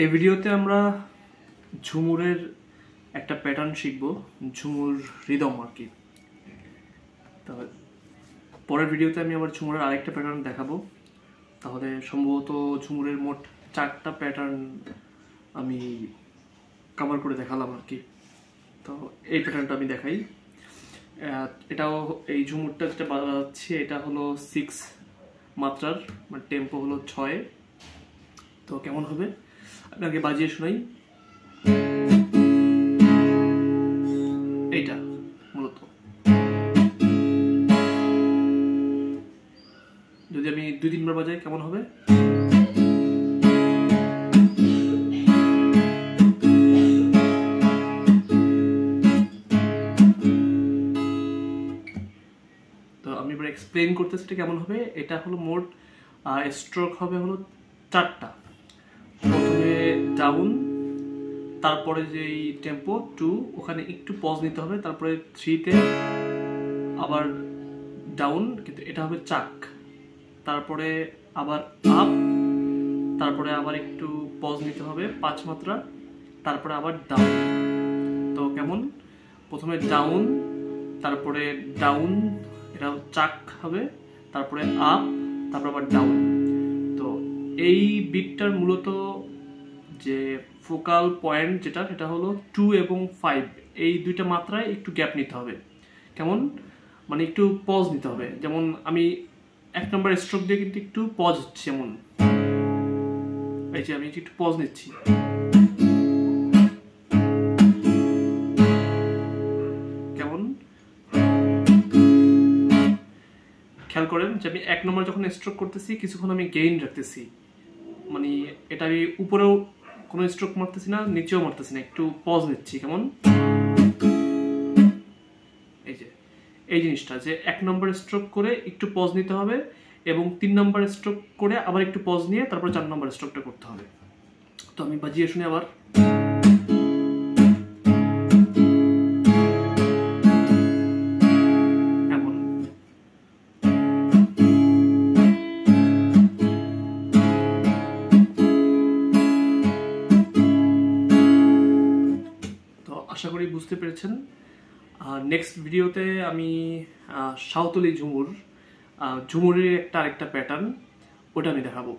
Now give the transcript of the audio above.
এই ভিডিওতে আমরা ঝুমুরের একটা প্যাটার্ন শিখব, ঝুমুর রিদম আর কি। তবে পরের ভিডিওতে আমি আবার ঝুমুরের আরেকটা প্যাটার্ন দেখাবো। তাহলে সম্ভবত ঝুমুরের মোট 4টা প্যাটার্ন আমি কভার করে দেখালাম আর কি। তো এই প্যাটার্নটা আমি দেখাই। এটাও এই ঝুমুরটা যেটা বাজাচ্ছি এটা হলো 6 মাত্রার, মানে টেম্পো হলো 6। তো কেমন হবে আমি আগে বাজিয়ে শোনাই। এইটা মূলত যদি আমি 2-3 বার বাজাই কেমন হবে। তো আমি এবার এক্সপ্লেইন করতেছি এটা কেমন হবে। এটা হলো মোট স্ট্রোক হবে হলো 4টা। প্রথমে ডাউন, তারপরে যেই টেম্পো 2 ওখানে একটু পজ নিতে হবে, তারপরে 3-তে আবার ডাউন, কিন্তু এটা হবে চাক, তারপরে আবার আপ, তারপরে আবার একটু পজ নিতে হবে 5 মাত্রা, তারপরে আবার ডাউন। তো কেমন, প্রথমে ডাউন, তারপরে ডাউন, এটা চাক হবে, তারপরে আপ, তারপর আবার ডাউন। তো এই বিটটার মূলত যে ফোকাল পয়েন্ট যেটা সেটা হলো 2 এবং 5, এই দুইটা মাত্রায় একটু গ্যাপ নিতে হবে। কেমন, মানে একটু পজ নিতে হবে। যেমন আমি 1 নম্বর স্ট্রোক দিয়ে কিন্তু একটু পজ হচ্ছে, যেমন এই যে আমি একটু পজ নিচ্ছি। কেমন খেয়াল করেন যে আমি 1 নম্বর যখন স্ট্রোক করতেছি কিছুক্ষণ আমি গেইন রাখতেছি, মানে এটা আমি উপরেও কোনো স্ট্রোক মারতেছি না, নিচেও মারতেছি না, একটু পজ নিচ্ছি। কেমন এই যে এই জিনিসটা যে 1 নম্বর স্ট্রোক করে একটু পজ নিতে হবে এবং 3 নম্বর স্ট্রোক করে আবার একটু পজ নিয়ে তারপর 4 নম্বর স্ট্রোকটা করতে হবে। তো আমি বাজিয়ে শুনি আবার। এমন তো আশা করি বুঝতে পেরেছেন। নেক্সট ভিডিওতে আমি শাওতলি ঝুমুরের আরেকটা প্যাটার্ন ওটা আমি দেখাবো।